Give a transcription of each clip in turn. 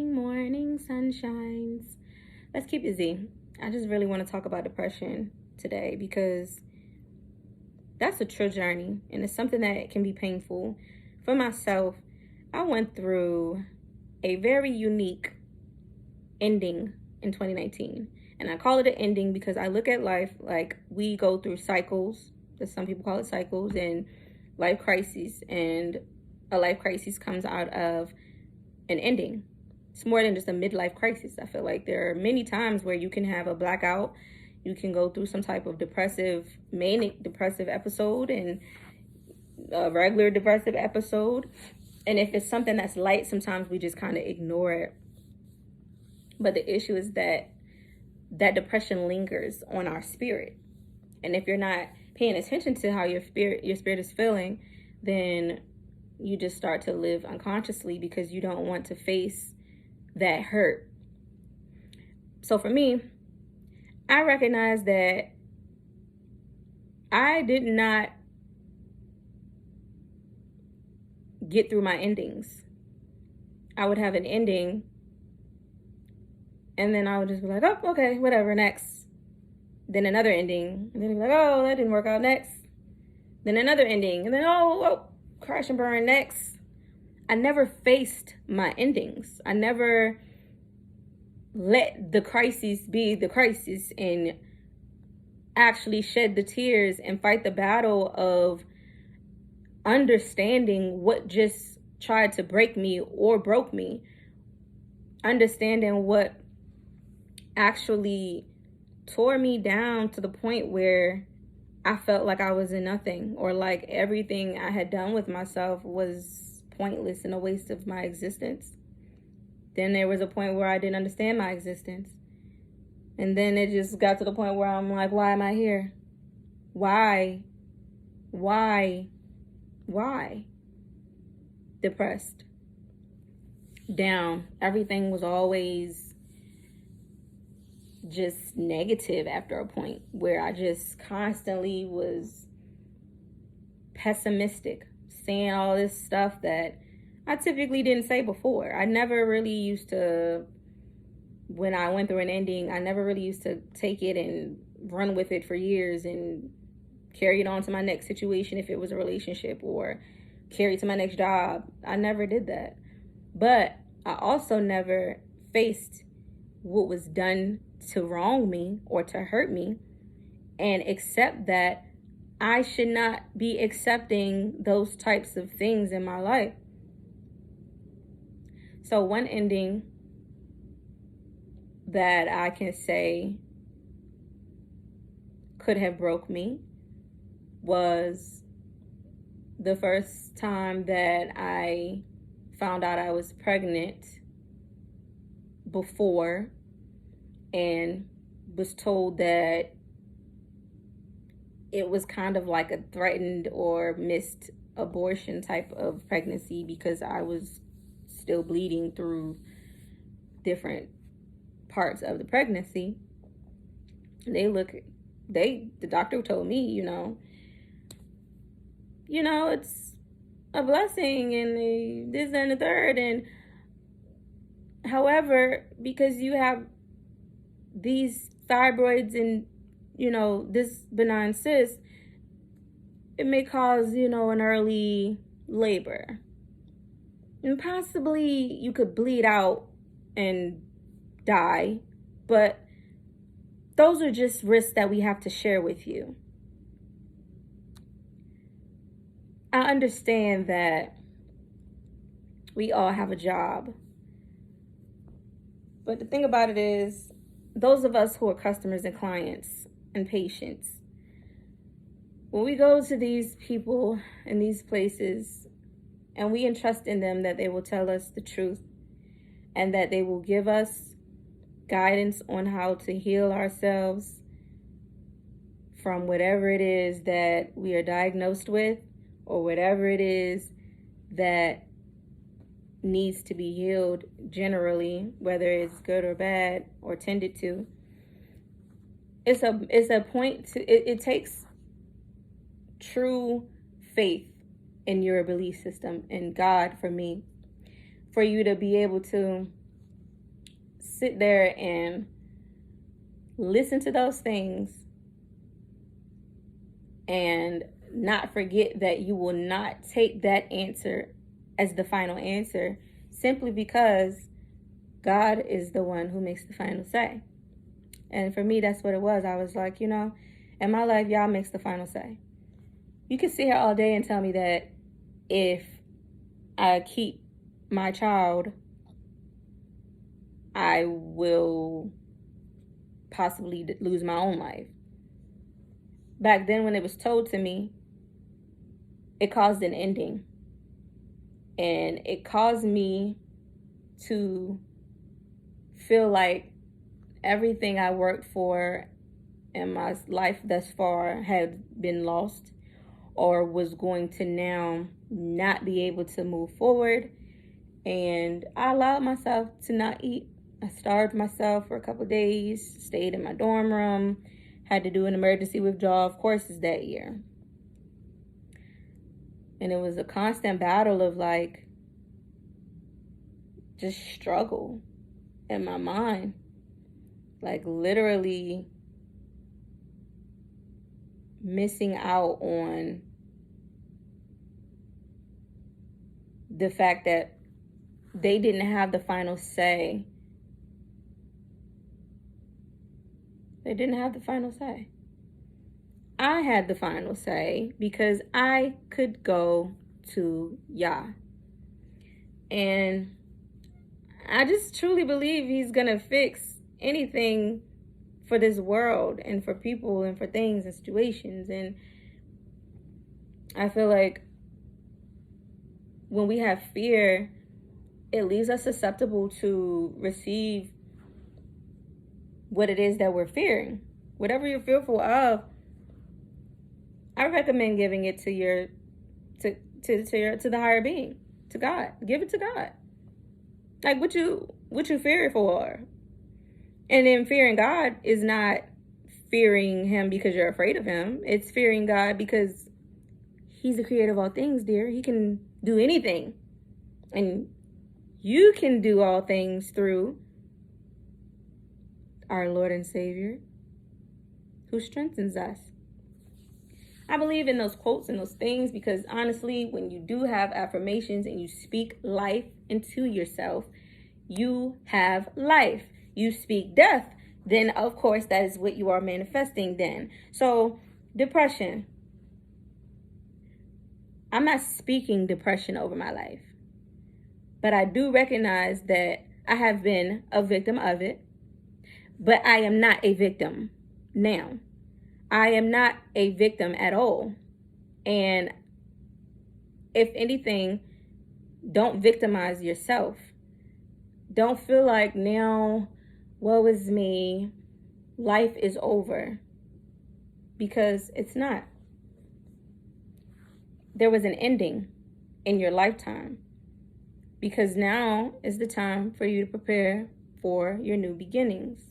Morning sunshines. Let's keep it Z. I just really want to talk about depression today because that's a true journey and it's something that can be painful. For myself, I went through a very unique ending in 2019. And I call it an ending because I look at life like we go through cycles, that some people call it cycles, and life crises. And a life crisis comes out of an ending. It's more than just a midlife crisis. I feel like there are many times where you can have a blackout, you can go through some type of manic depressive episode, and a regular depressive episode. And if it's something that's light, sometimes we just kind of ignore it. But the issue is that depression lingers on our spirit. And if you're not paying attention to how your spirit is feeling, then you just start to live unconsciously because you don't want to face that hurt. So for me, I recognize that I did not get through my endings. I would have an ending and then I would just be like, oh, okay, whatever, next. Then another ending. And then I'd be like, oh, that didn't work out, next. Then another ending. And then, oh, crash and burn, next. I never faced my endings. I never let the crisis be the crisis and actually shed the tears and fight the battle of understanding what just tried to break me or broke me. Understanding what actually tore me down to the point where I felt like I was in nothing, or like everything I had done with myself was pointless and a waste of my existence. Then there was a point where I didn't understand my existence. And then it just got to the point where I'm like, why am I here? Why? Depressed. Down. Everything was always just negative after a point where I just constantly was pessimistic, saying all this stuff that I typically didn't say before. I never really used to, when I went through an ending, I never really used to take it and run with it for years and carry it on to my next situation if it was a relationship, or carry it to my next job. I never did that. But I also never faced what was done to wrong me or to hurt me and accept that I should not be accepting those types of things in my life. So one ending that I can say could have broke me was the first time that I found out I was pregnant before and was told that it was kind of like a threatened or missed abortion type of pregnancy because I was still bleeding through different parts of the pregnancy. The doctor told me, it's a blessing and this and the third. And however, because you have these fibroids and, this benign cyst, it may cause, an early labor. And possibly you could bleed out and die, but those are just risks that we have to share with you. I understand that we all have a job, but the thing about it is, those of us who are customers and clients and patients, when we go to these people in these places and we entrust in them that they will tell us the truth and that they will give us guidance on how to heal ourselves from whatever it is that we are diagnosed with, or whatever it is that needs to be healed generally, whether it's good or bad or tended to. It's a point to it takes true faith in your belief system in God, for me, for you to be able to sit there and listen to those things and not forget that you will not take that answer as the final answer, simply because God is the one who makes the final say. And for me, that's what it was. I was like, in my life, y'all makes the final say. You can sit here all day and tell me that if I keep my child, I will possibly lose my own life. Back then, when it was told to me, it caused an ending. And it caused me to feel like everything I worked for in my life thus far had been lost, or was going to now not be able to move forward. And I allowed myself to not eat. I starved myself for a couple of days, stayed in my dorm room, had to do an emergency withdrawal of courses that year. And it was a constant battle of like just struggle in my mind. Like literally missing out on the fact that they didn't have the final say. They didn't have the final say. I had the final say because I could go to Yah. And I just truly believe he's going to fix anything for this world and for people and for things and situations. And I feel like when we have fear, it leaves us susceptible to receive what it is that we're fearing. Whatever you're fearful of, I recommend giving it to the higher being, to God. Give it to God. Like what you fear for. And then fearing God is not fearing him because you're afraid of him. It's fearing God because he's the creator of all things, dear. He can do anything. And you can do all things through our Lord and Savior, who strengthens us. I believe in those quotes and those things because honestly, when you do have affirmations and you speak life into yourself, you have life. You speak death, then of course that is what you are manifesting then. So depression. I'm not speaking depression over my life, but I do recognize that I have been a victim of it, but I am not a victim now. I am not a victim at all. And if anything, don't victimize yourself. Don't feel like now, woe is me, life is over. Because it's not. There was an ending in your lifetime. Because now is the time for you to prepare for your new beginnings.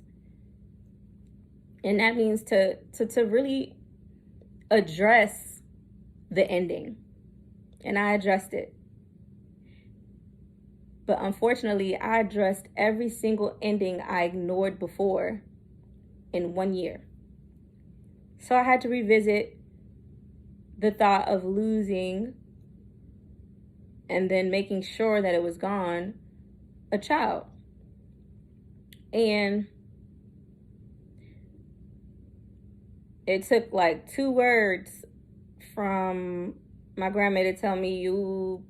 And that means to really address the ending. And I addressed it. But unfortunately, I addressed every single ending I ignored before in 1 year. So I had to revisit the thought of losing and then making sure that it was gone, a child. And it took like 2 words from my grandma to tell me, you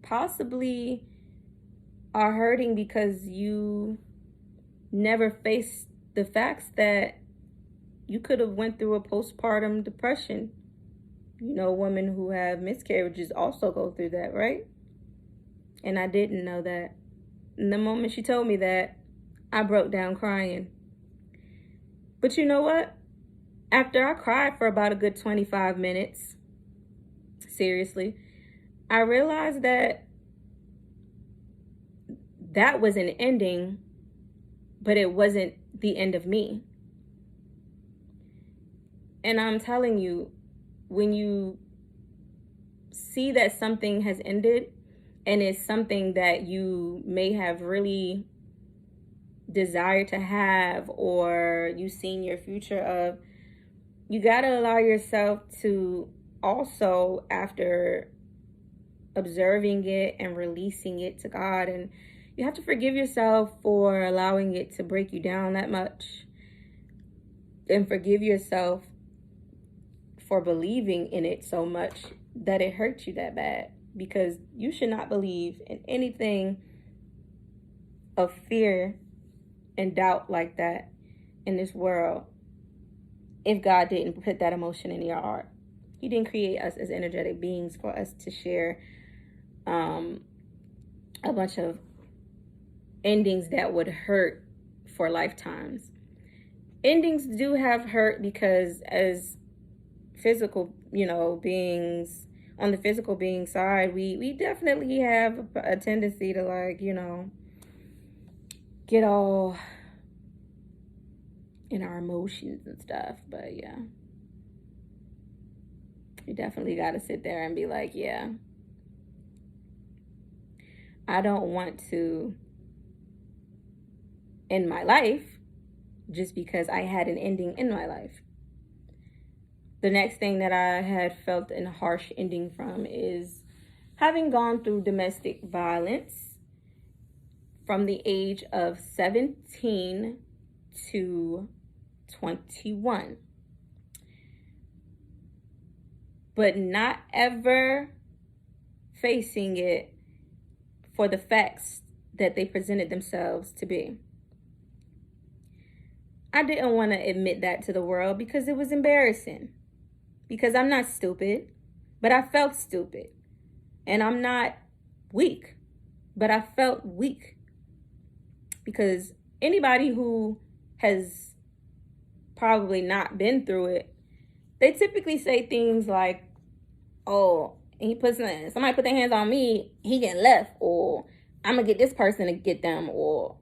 possibly are hurting because you never faced the facts that you could have went through a postpartum depression. You know, women who have miscarriages also go through that, right? And I didn't know that. And the moment she told me that, I broke down crying. But you know what? After I cried for about a good 25 minutes, seriously, I realized that that was an ending, but it wasn't the end of me. And I'm telling you, when you see that something has ended and it's something that you may have really desire to have or you seen your future of, you got to allow yourself to also, after observing it and releasing it to God, and you have to forgive yourself for allowing it to break you down that much, and forgive yourself for believing in it so much that it hurt you that bad, because you should not believe in anything of fear and doubt like that in this world if God didn't put that emotion in your heart. He didn't create us as energetic beings for us to share a bunch of endings that would hurt for lifetimes. Endings do have hurt because as physical, beings, on the physical being side, we definitely have a tendency to get all in our emotions and stuff. But yeah, you definitely got to sit there and be like, yeah, I don't want to end my life just because I had an ending in my life. The next thing that I had felt a harsh ending from is having gone through domestic violence from the age of 17 to 21. But not ever facing it for the facts that they presented themselves to be. I didn't want to admit that to the world because it was embarrassing. Because I'm not stupid, but I felt stupid. And I'm not weak, but I felt weak. Because anybody who has probably not been through it, they typically say things like, oh, somebody put their hands on me, he getting left, or I'm gonna get this person to get them, or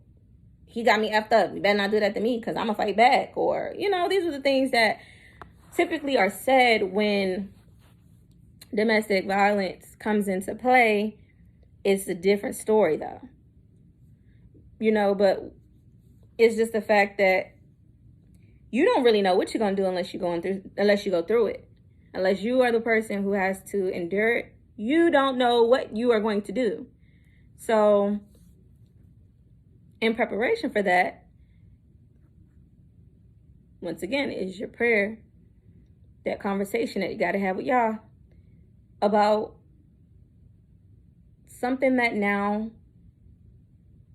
he got me effed up, you better not do that to me because I'm gonna fight back. Or, these are the things that typically are said when domestic violence comes into play. It's a different story though. But it's just the fact that you don't really know what you're gonna do unless you go through it. Unless you are the person who has to endure it, you don't know what you are going to do. So, in preparation for that, once again, is your prayer, that conversation that you got to have with y'all about something that now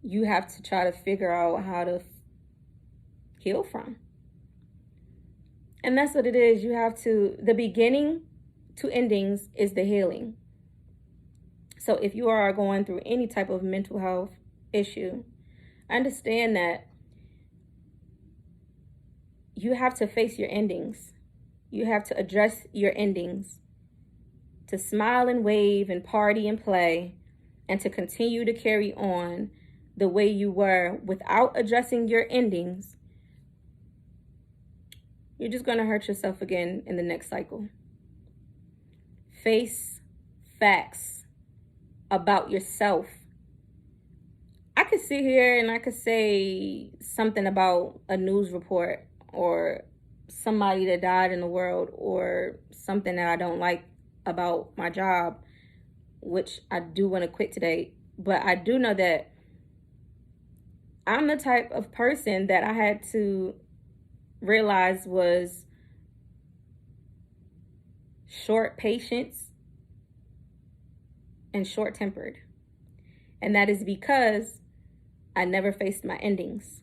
you have to try to figure out how to heal from. And that's what it is. The beginning to endings is the healing. So if you are going through any type of mental health issue, understand that you have to face your endings. You have to address your endings, to smile and wave and party and play, and to continue to carry on the way you were without addressing your endings. You're just going to hurt yourself again in the next cycle. Face facts about yourself. I could sit here and I could say something about a news report or somebody that died in the world or something that I don't like about my job, which I do want to quit today. But I do know that I'm the type of person that I had to realize was short patience and short tempered. And that is because I never faced my endings.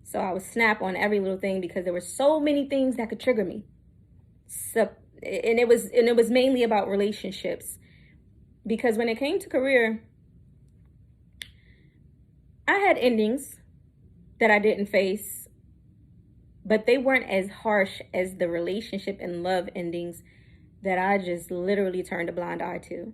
So I would snap on every little thing because there were so many things that could trigger me. So, and it was mainly about relationships. Because when it came to career, I had endings that I didn't face, but they weren't as harsh as the relationship and love endings that I just literally turned a blind eye to.